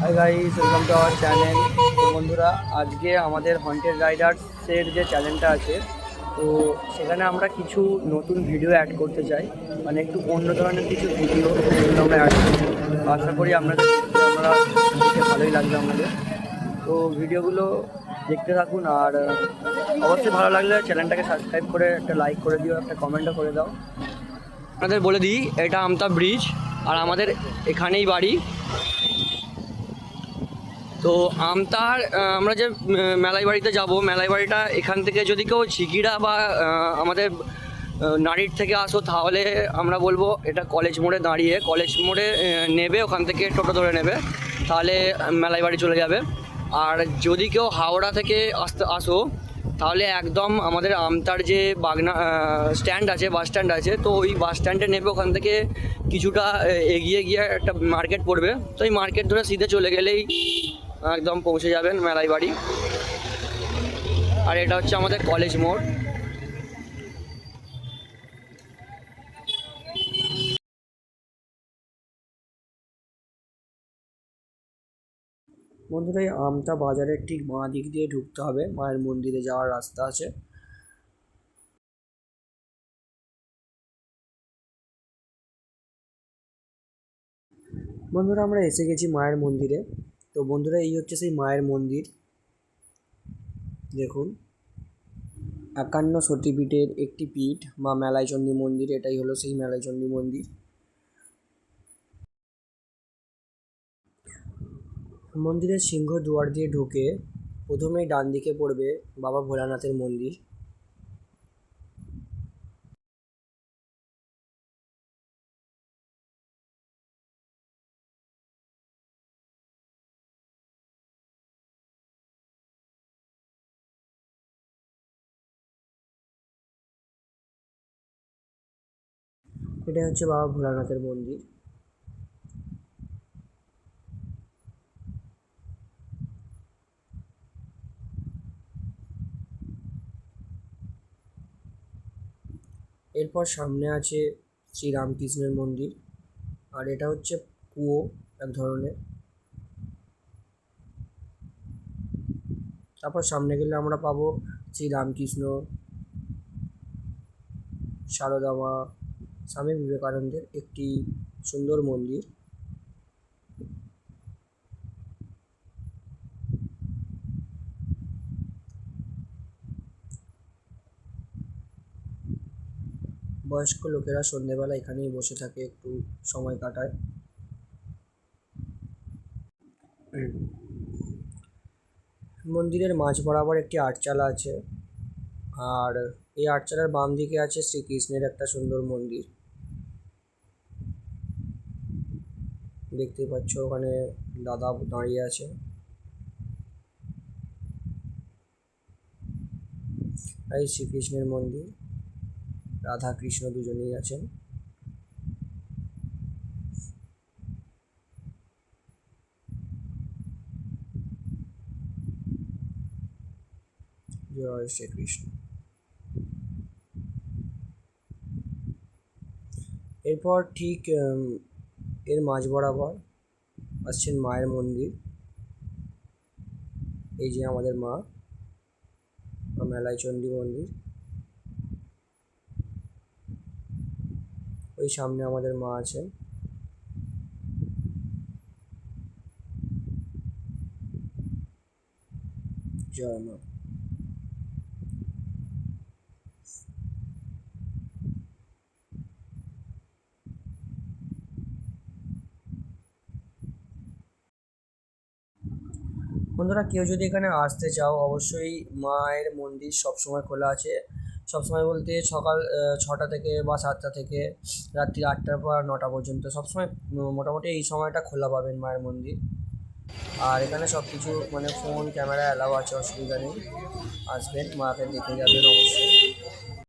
Hi guys, welcome to our channel. তো বন্ধুরা, আজকে আমাদের হন্টেড রাইডার্সের যে চ্যানেলটা আছে, তো সেখানে আমরা কিছু নতুন ভিডিও অ্যাড করতে চাই, মানে একটু অন্য ধরনের কিছু ভিডিও যেগুলো আমরা অ্যাড করছি। আশা করি আপনাদের দেখতে ভালোই লাগবে আমাদের। তো ভিডিওগুলো দেখতে থাকুন, আর অবশ্যই ভালো লাগলে চ্যানেলটাকে সাবস্ক্রাইব করে একটা লাইক করে দিও, একটা কমেন্টও করে দাও। আপনাদের বলে দিই, এটা আমতা ব্রিজ, আর আমাদের এখানেই বাড়ি। তো আমতার আমরা যে মেলাই বাড়িতে যাব, মেলাই বাড়িটা এখান থেকে যদি কেউ ঝিকিরা বা আমাদের নাড়ির থেকে আসো, তাহলে আমরা বলবো এটা কলেজ মোড়ে দাঁড়িয়ে, কলেজ মোড়ে নেবে, ওখান থেকে টোটো ধরে নেবে, তাহলে মেলাই বাড়ি চলে যাবে। আর যদি কেউ হাওড়া থেকে আসো, তাহলে একদম আমাদের আমতার যে বাগনা স্ট্যান্ড আছে, বাস স্ট্যান্ড আছে, তো ওই বাস স্ট্যান্ডে নেবে, ওখান থেকে কিছুটা এগিয়ে গিয়ে একটা মার্কেট পড়বে, তো এই মার্কেট ধরে সিধে চলে গেলেই একদম পৌঁছে যাবেন মেলাই বাড়ি। আর এটা হচ্ছে আমাদের কলেজ মোড়। বন্ধুরা, এই আমতা বাজারের ঠিক বাঁ দিক দিয়ে ঢুকতে হবে, মায়ের মন্দিরে যাওয়ার রাস্তা আছে। বন্ধুরা, আমরা এসে গেছি মায়ের মন্দিরে। তো বন্ধুরা, এই হচ্ছে সেই মায়ের মন্দির। দেখুন, 51 সতীপীঠের একটি পীঠ মা মেলাইচণ্ডী মন্দির, এটাই হলো সেই মেলাইচণ্ডী মন্দির। মন্দিরের সিংহ দুয়ার দিয়ে ঢুকে প্রথমেই ডান দিকে পড়বে বাবা ভোলানাথের মন্দির। এটা হচ্ছে বাবা ভোলানাথের মন্দির। এরপর সামনে আছে শ্রীরামকৃষ্ণের মন্দির, আর এটা হচ্ছে কুয়ো এক ধরনের। তারপর সামনে গেলে আমরা পাবো শ্রীরামকৃষ্ণ, সারদা মা, স্বামী বিবেকানন্দের একটি সুন্দর মন্দির। বয়স্ক লোকেরা সন্ধেবেলা এখানেই বসে থাকে, একটু সময় কাটায়। মন্দিরের মাঝ বরাবর একটি আটচালা আছে, আর এই আটচালার বাম দিকে আছে শ্রীকৃষ্ণের একটা সুন্দর মন্দির। দেখতে পাচ্ছ ওখানে দাদা দাঁড়িয়ে আছে। এই শ্রীকৃষ্ণের মন্দির, রাধা কৃষ্ণ দুজনেই আছেন। জয় শ্রীকৃষ্ণ। এরপর ঠিক এর মাঝ বরাবর আসছেন মায়ের মন্দির। এই যে আমাদের মা মেলাইচণ্ডী মন্দির, ওই সামনে আমাদের মা আছেন। জয় মা। বন্ধুরা, কেউ যদি এখানে আসতে চাও, অবশ্যই মায়ের মন্দির সবসময় খোলা আছে। সবসময় বলতে সকাল 6টা থেকে বা 7টা থেকে রাত্রি 8টা বা 9টা পর্যন্ত সবসময় মোটামুটি এই সময়টা খোলা পাবেন মায়ের মন্দির। আর এখানে সব কিছু মানে ফোন ক্যামেরা অ্যালাউ আছে, অসুবিধা নেই। আসবেন, মাকে দেখে যাবেন অবশ্যই।